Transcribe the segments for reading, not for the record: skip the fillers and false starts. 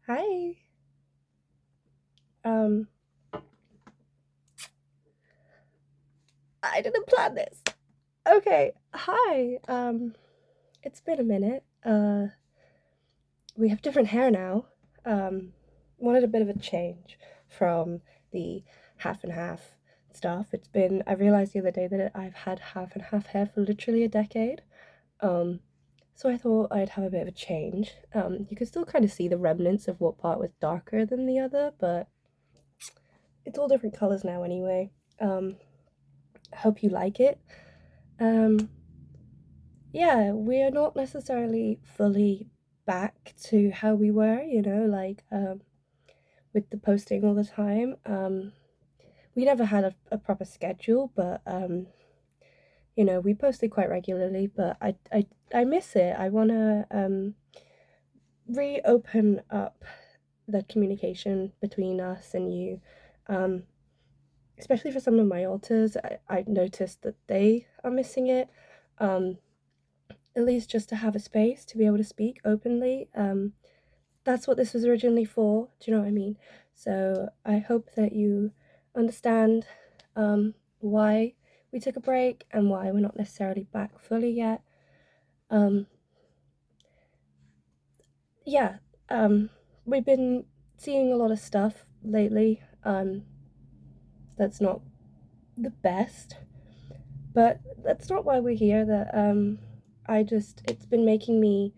Hi. Um, I didn't plan this. Okay. Hi. It's been a minute. We have different hair now. Wanted a bit of a change from the half and half stuff. I realized the other day that I've had half and half hair for literally a decade. Um, so I thought I'd have a bit of a change. You could still kind of see the remnants of what part was darker than the other, but it's all different colors now anyway. I hope you like it. Um, yeah, we are not necessarily fully back to how we were, with the posting all the time. We never had a proper schedule, but we posted quite regularly, but I miss it. I want to reopen up the communication between us and you. Um, Especially for some of my alters, I've noticed that they are missing it. Um, at least just to have a space to be able to speak openly. That's what this was originally for. Do you know what I mean? So I hope that you understand why we took a break and why we're not necessarily back fully yet. Um, yeah, we've been seeing a lot of stuff lately. That's not the best, but that's not why we're here. It's been making me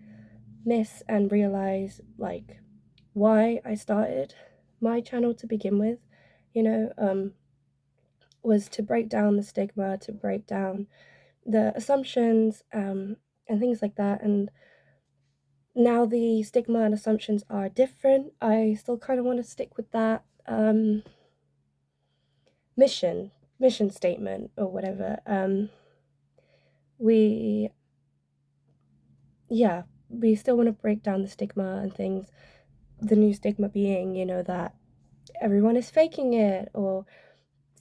miss and realize like why I started my channel to begin with, you know, was to break down the stigma, to break down the assumptions, and things like that. And now the stigma and assumptions are different. I still kind of want to stick with that mission, mission statement or whatever. We, yeah, we still want to break down the stigma and things. The new stigma being, that everyone is faking it, or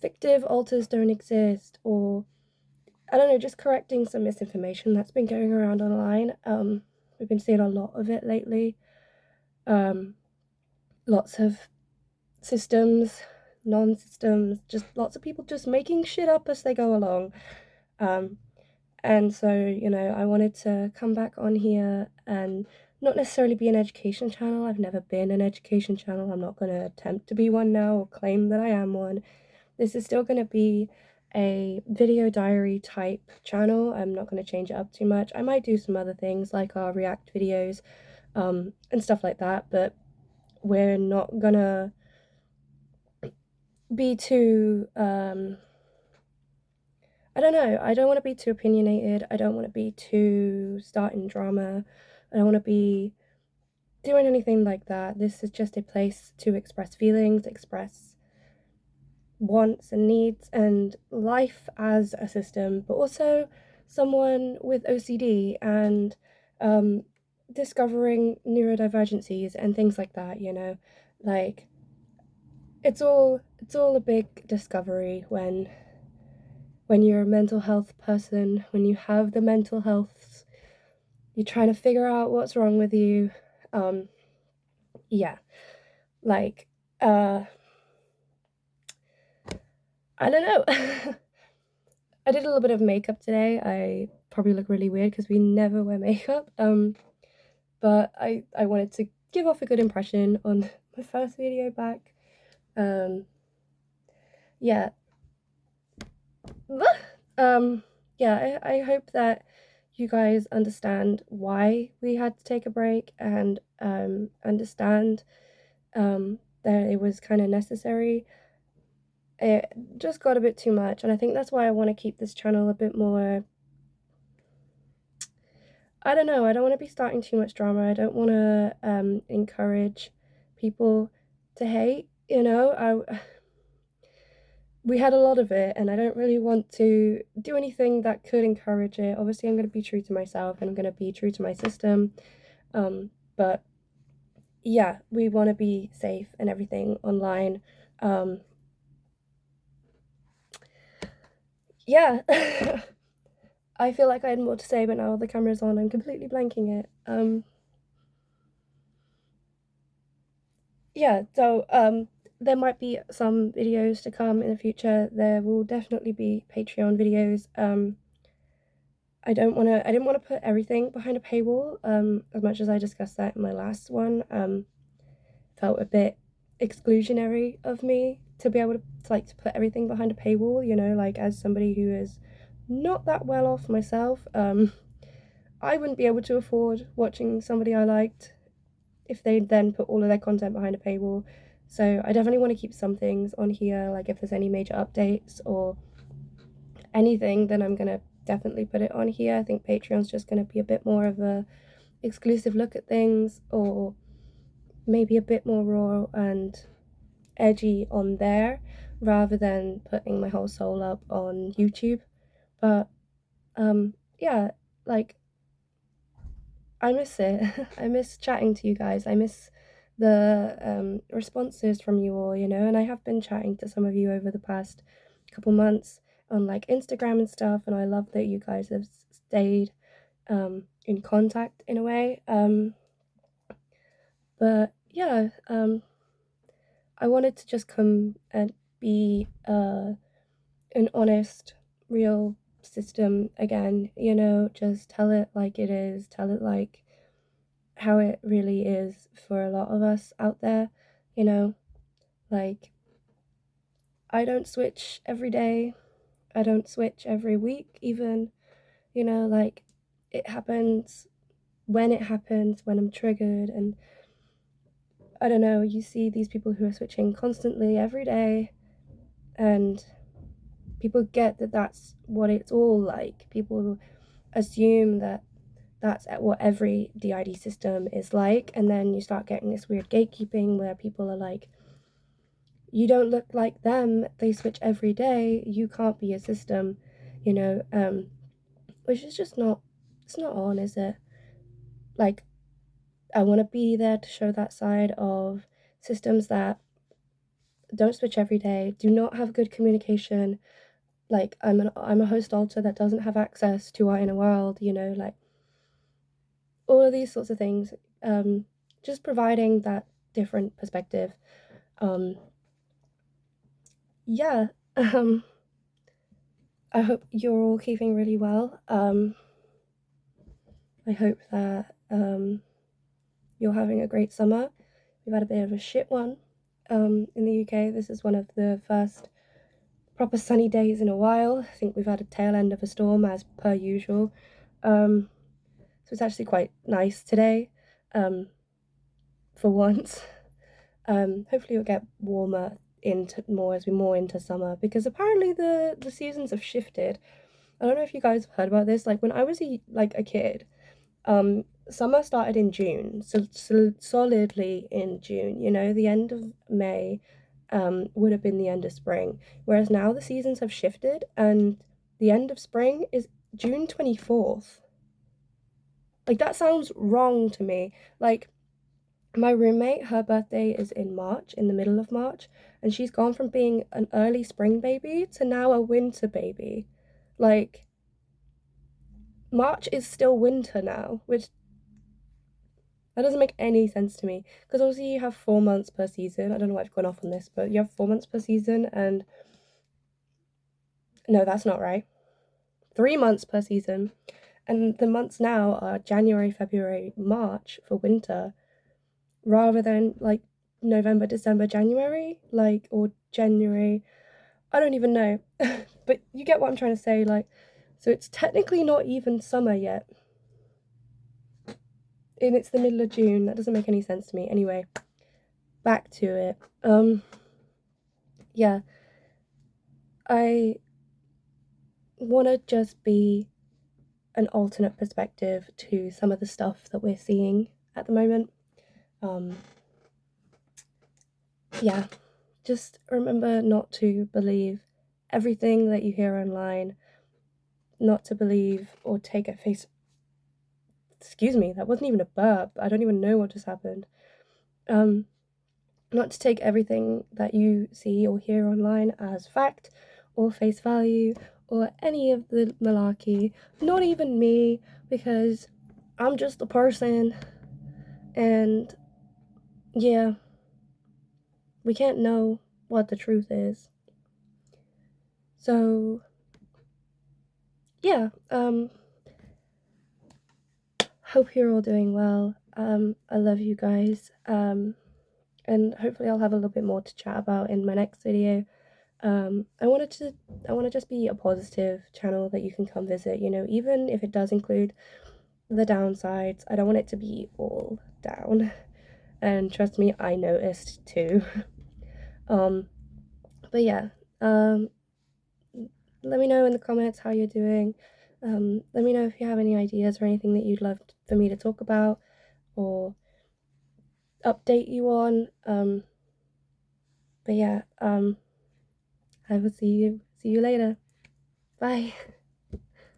fictive alters don't exist, or I don't know, just correcting some misinformation that's been going around online. We've been seeing a lot of it lately. Um, Lots of systems, non-systems, just lots of people just making shit up as they go along. Um, and so, I wanted to come back on here and not necessarily be an education channel. I've never been an education channel. I'm not going to attempt to be one now or claim that I am one. This is still going to be a video diary type channel. I'm not going to change it up too much. I might do some other things like our react videos and stuff like that, but we're not going to be too I don't know. I don't want to be too opinionated. I don't want to be too starting drama. I don't want to be doing anything like that. This is just a place to express feelings, express wants and needs, and life as a system, but also someone with OCD and um, discovering neurodivergencies and things like that. Like it's all a big discovery when you're a mental health person, when you have the mental health, you're trying to figure out what's wrong with you. Um, yeah, like, I don't know. I did a little bit of makeup today. I probably look really weird because we never wear makeup. But I wanted to give off a good impression on my first video back. Um, yeah. um, yeah, I hope that you guys understand why we had to take a break and understand that it was kind of necessary. It just got a bit too much, and I think that's why I want to keep this channel a bit more. I don't know, I don't want to be starting too much drama. I don't want to encourage people to hate, we had a lot of it, and I don't really want to do anything that could encourage it. Obviously, I'm going to be true to myself and I'm going to be true to my system. But yeah, we want to be safe and everything online. Yeah. I feel like I had more to say, but now the camera's on, I'm completely blanking it. yeah, so there might be some videos to come in the future. There will definitely be Patreon videos. I didn't want to put everything behind a paywall, as much as I discussed that in my last one. Felt a bit exclusionary of me to be able to like to put everything behind a paywall, you know, like as somebody who is not that well off myself. I wouldn't be able to afford watching somebody I liked if they then put all of their content behind a paywall. So I definitely want to keep some things on here, like if there's any major updates or anything, then I'm gonna definitely put it on here. I think Patreon's just gonna be a bit more of a exclusive look at things, or maybe a bit more raw and edgy on there rather than putting my whole soul up on YouTube. But yeah, like I miss it. I miss chatting to you guys. I miss the responses from you all, you know, and I have been chatting to some of you over the past couple months on like Instagram and stuff, and I love that you guys have stayed in contact in a way. But yeah, I wanted to just come and be an honest, real system again, you know, just tell it like it is, tell it like how it really is for a lot of us out there, you know, like I don't switch every day, I don't switch every week, even, you know, like it happens when I'm triggered, and I don't know, you see these people who are switching constantly every day, and people get that that's what it's all like. People assume that that's what every DID system is like, and then you start getting this weird gatekeeping where people are like, you don't look like them, they switch every day, you can't be a system, you know, which is just not, it's not on, is it? Like, I want to be there to show that side of systems that don't switch every day, do not have good communication. Like I'm a host alter that doesn't have access to our inner world, you know, like all of these sorts of things. Just providing that different perspective. Um, yeah. Um, I hope you're all keeping really well. I hope that you're having a great summer. We've had a bit of a shit one in the UK. This is one of the first proper sunny days in a while. I think we've had a tail end of a storm as per usual. So it's actually quite nice today, for once. Hopefully it'll get warmer into more as we more into summer, because apparently the seasons have shifted. I don't know if you guys have heard about this. Like when I was a kid, summer started in June, so solidly in June. You know, the end of May would have been the end of spring, whereas now the seasons have shifted and the end of spring is June 24th. Like that sounds wrong to me. Like my roommate, her birthday is in March, in the middle of March, and she's gone from being an early spring baby to now a winter baby. Like March is still winter now, which that doesn't make any sense to me. Because obviously you have 4 months per season. I don't know why I've gone off on this, but you have 4 months per season, and no, that's not right. 3 months per season, and the months now are January, February, March for winter, rather than like November, December, January, like, or January. I don't even know. But you get what I'm trying to say, like, so it's technically not even summer yet. And it's the middle of June. That doesn't make any sense to me. Anyway, back to it. Yeah. I want to just be an alternate perspective to some of the stuff that we're seeing at the moment. Yeah, just remember not to believe everything that you hear online, not to believe or take at face. Excuse me, that wasn't even a burp. I don't even know what just happened. Not to take everything that you see or hear online as fact or face value or any of the malarkey. Not even me, because I'm just a person, and yeah, we can't know what the truth is. So yeah, hope you're all doing well. I love you guys. And hopefully I'll have a little bit more to chat about in my next video. I want to just be a positive channel that you can come visit, you know, even if it does include the downsides. I don't want it to be all down. And trust me, I noticed too. But yeah, let me know in the comments how you're doing. Let me know if you have any ideas or anything that you'd love for me to talk about or update you on. But yeah, I will see you later. Bye.